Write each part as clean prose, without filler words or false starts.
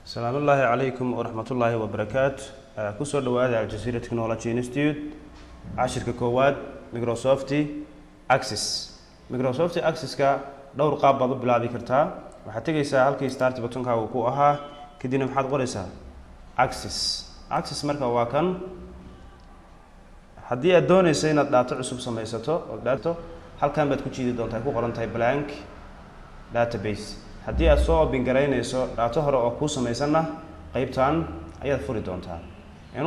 السلام الله عليكم ورحمة الله وبركاته. كسر دواد على جزيرة تكنولوجي انستيتيوت عشر كواد مايكروسوفتي اكسس. مايكروسوفتي اكسس كا دور قاب بعض بلابي كرتا وحتى سهل كي ستارت بتون كا وكو اها كدينا محد قريسا اكسس. اكسس مركا واكن haddii aad doonayso inaad data cusub samaysato oo data halkan baad ku jiidi doontaa ku qoran tahay blank database. haddii aad soo open garaynayso data hore oo ku samaysana qaybtan ayaad furi doontaa.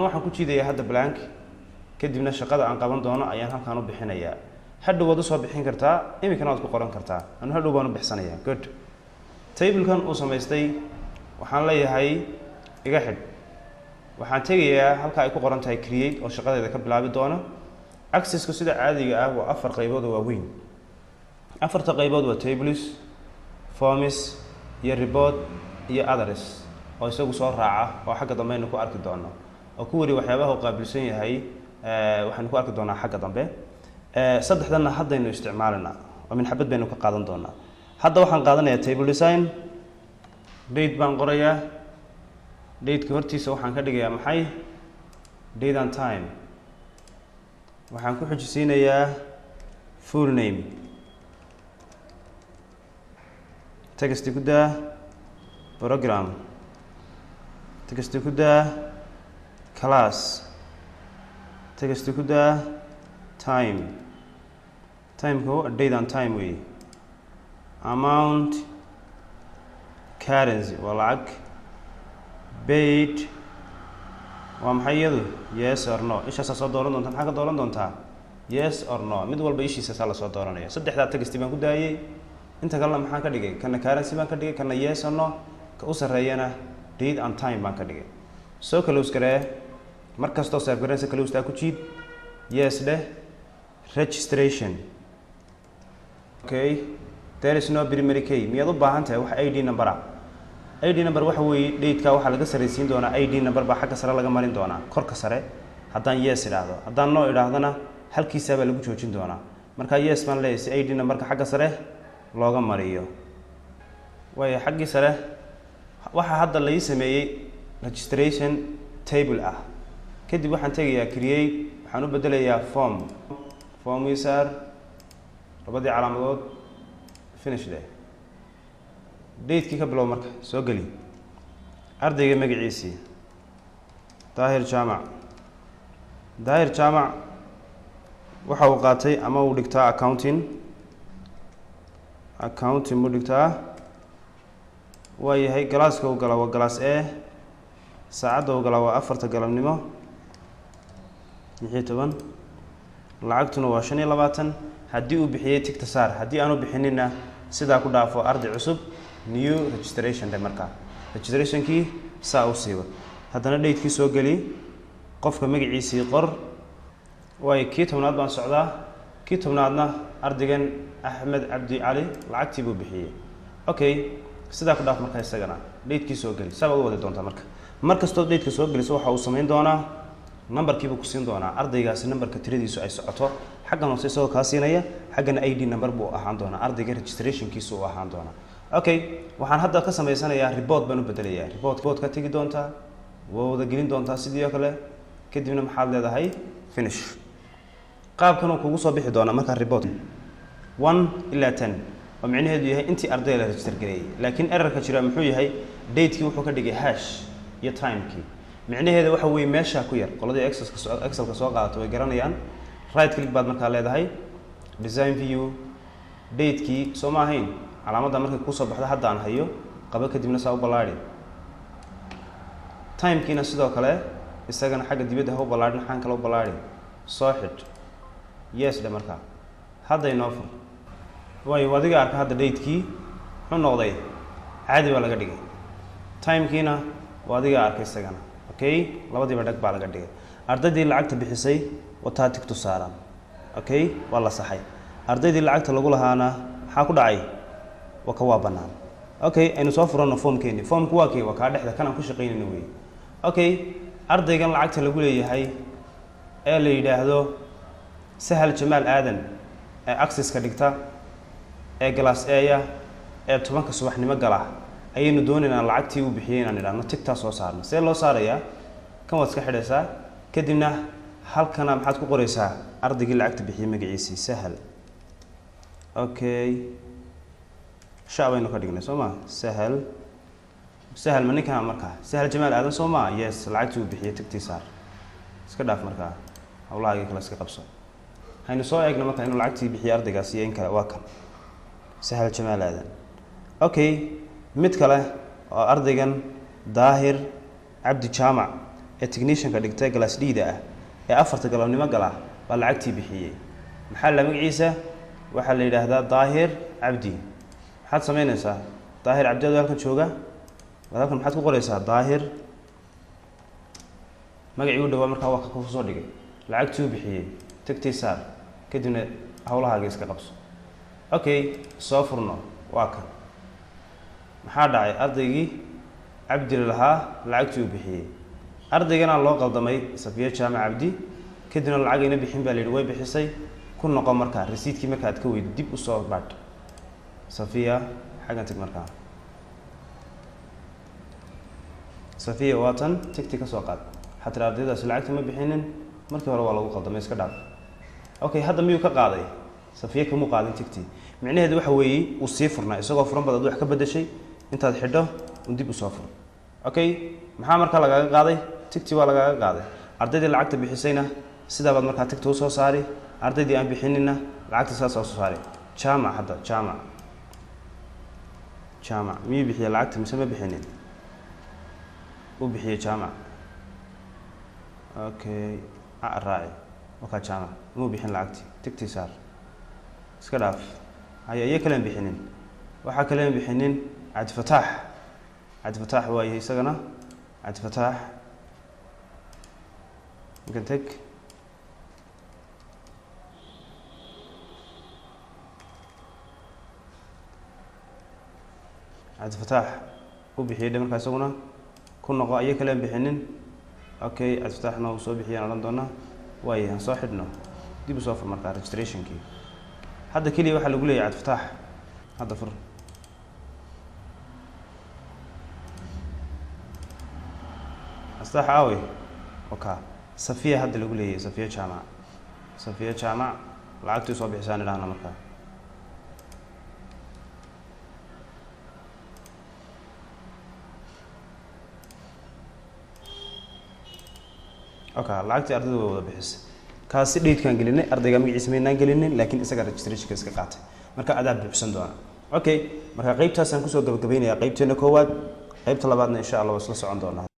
waxaan ku jiidayaa hadda blank kadibna shaqada aan qaban doono ayaan halkan u bixinayaa. hadhow waad soo bixin kartaa imikana waad ku qoran kartaa. hadhow baan u bixsanayaa. good. table-kan uu samaystay waxaan leeyahay iga xidh. waxaan tegayaa halka ay ku qoran tahay create oo shaqadeeda ka bilaabi doona. access-ku sida caadiga ah waa afar qaybood oo waaweyn. afarta qaybood waa tables, forms, iyo report iyo others oo isagu soo raaca oo xagga dambe aynu ku arki doono oo ku wari waxyaabaha uu qaabilsan yahay waxaan ku arki doonaa xagga dambe. saddexdana haddaynu isticmaalnaa oo min xabad baynu ka qaadan doonaa. hadda waxaan qaadanayaa table design. date baan qorayaa. date-ka hortiisa waxaan ka dhigayaa maxay date and time. waxaan ku xujisiinayaa full name. text ku daa program. text ku daa class. text ku daa time. time-ku date and time way. amount currency waa lacag. paid waa maxay iyadu yes or no. ishaasa soo dooran doontaa. maxaa ka dooran doontaa yes or no. mid walba ishiisa saa la soo dooranaya. saddexdaa text baan ku daayay. inta kalena maxaan ka dhigay kana currency baan ka dhigay kana yes or no. ka u sarreeyana date and time baan ka dhigay. soo close garee mar kastoo save gareysa close taa ku jiid yes dheh. registration. okay, there is no primary key. miyaad u baahan tahay wax ID number ah. ID number waxa weeye date-ka waxa laga sareysiin doonaa. ID number baa xagga sare laga marin doonaa korka sare haddaan yes idhaahdo. haddaan no idhaahdana halkiisa baa lagu joojin doonaa. marka yes baan leeyahay si ID number-ka xagga sare looga mariyo. way xaggii sare waxa hadda la ii sameeyay registration table ah. kadib waxaan tegayaa create. waxaan u bedelayaa form user labadii calaamadood finish day. date-kii ka bilow marka soo geli ardayga magaciisii daahir jaamac. daahir jaamac waxa uu qaatay ama uu dhigtaa accounting mu dhigtaa. waa yahay galaaska uu galaa waa galaas e. saacadda uu galaa waa 4 galabnimo 16. lacagtuna waa 25. haddii uu bixiyey tigta saar. haddii aanu bixinina sidaa ku dhaafo arday cusub new registration day. markaa registrationkii saa u siiba. haddana date-kii soo geli qofka magaciisii qor. waayo kii 10aad baan socdaa. kii 10aadna ardaygan axmed cabdi cali lacagtii buu bixiyey. okay, sidaa ku dhaaf markaa isagana date-kii soo geli. saa u wada doontaa marka mar kastoo date-ka soo geliso waxa uu samayn doonaa number-kiibuu ku siin doonaa. ardaygaasi number-ka tiradiisu ay socoto xaggan hoose isagoo kaa siinaya xaggana ID number buu ahaan doonaa. ardayga registrationkiisu uu ahaan doonaa. okay, waxaan hadda ka samaysanayaa report baan u bedelayaa. report ka tegi doontaa waa wada gelin doontaa sidii oo kale. kadibna maxaad leedahay finish. qaabkan uu kugu soo bixi doonaa markaa report 1 ilaa 10 oo micnaheedu yahay intii arday la register gareeyay. laakiin error-ka jira muxuu yahay date-kii wuxuu ka dhigay hash iyo time-kii. micnaheedu waxa weeye meesha ku yar qoladii excel-ka soo qaadato way garanayaan. right click baad markaa leedahay design view. date-kii soo ma ahayn calaamadda markay ku soo baxdo hadda aan hayo qaba kadibna saa u ballaadhi. time-kiina sidoo kale isagana xagga dibadda ha u ballaadhin xaan kale u ballaadhi. soo xidh yes dhe markaa hadda inoo fur. waayo adiga arka hadda date-kii muxuu noqday caadi baa laga dhigay. time-kiina waa adiga arkay isagana. okay, labadiiba dhag baa laga dhigay. ardaydii lacagta bixisay wataa tigtu saaran. okay, waa la saxay. ardaydii lacagta lagu lahaana maxaa ku dhacay waa bannaan. okay, aynu soo furano formkeeni. formku waa kee waa kaa dhexda kanaan ku shaqaynayno wey. okay, ardaygan lacagta lagu leeyahay ee la yidhaahdo sahal jamaal aadan ee access-ka dhigta ee galaas eeya ee 10 subaxnimo gala ayaynu doonaynaa lacagtii uu bixiyay inaan idhaahno tigtaa soo saarno see loo saarayaa kan waad iska xidhaysaa kadibna halkana maxaad ku qoraysaa ardaygii lacagta bixiyay magaciisii sahal okay shaabaynu ka dhignay soo ma sahal ma ninkan markaa sahal jamaal aadan soo ma yes lacagtii uu bixiyay tigtii saar iska dhaaf markaa hawlahaagii kale iska qabso haynu soo eegno markaa inuu lacagtii bixiyay ardaygaas iyo in kale waa kan sahal jamaal aadan okay mid kale oo ardaygan daahir cabdi jaamac ee technicianka dhigtay glass D-da ah ee 4 galabnimo gala baa lacagtii bixiyay maxaa la magaciisa waxaa la yiraahdaa daahir cabdi maxaad sameynaysaa daahir cabdi halkan jooga halkan maxaad ku qoraysaa daahir magacii u dhawaa markaa waa ku soo dhigay lacagtii uu bixiyay tagtii saar kadibna hawlahaaga iska qabso okay soo furno waa kan maxaa dhacay ardaygii cabdi lahaa lacagtii uu bixiyay ardaygana loo qaldamay safiya jaamac cabdi kadibna lacagayna bixin baa la yidhi way bixisay ku noqon markaa rasiidkii markaad ka weydo dib u soo baadh safiya xaggan tag markaa safiya waa tan tigti ka soo qaad xataa ardaydaasi lacagta ma bixinin markii hore waa lagu qaldamay iska dhaaf okay hadda miyuu ka qaaday safiya kamuu qaadin tigti micnaheedu waxa weeye uu sii furnaa isagoo furan baad wax ka bedeshay intaad xidho uu dib u soo furo okay maxaa markaa lagaaga qaaday tigti waa lagaaga qaaday ardaydii lacagta bixisayna sidaa baad markaa tigta u soo saari ardaydii aan bixinina lacagta saas soo saari jaamac hadda jaamac miyuu bixiyay lacagta mise ma bixinin uu bixiyay jaamac okay raaci wakaa jaamac muu bixin lacagtii tigtii saar iska dhaaf iyo kalean bixinin waxaa kalean bixinin cabdifataax waayahay isagana cabdifataax inkan teg cabdifataax u bixiyay markaa isaguna ku noqo iyo kalean bixinin okay cabdifataaxna uu soo bixiyaan odhan doonaa waayahay aan soo xidhno dib u soo fur markaa registrationkii hadda keliya waxaa lagu leeyahay cabdifataax hadda fur astax aawe okay safiya hadda lagu leeyahay safiya jaamac lacagtii soo bixisaan idhaahna markaa okay lacagtii ardayda way wada bixisay kaasi dheedkaan gelinay ardayga magaciisa maynaan gelinin laakiin isaga registrationka iska qaatay marka adaa buuxsan doona okay marka qaybtaasaan kusoo gabagabaynayaa qaybteena koowaad qaybta labaadna insha Allah waa isla socon doonaa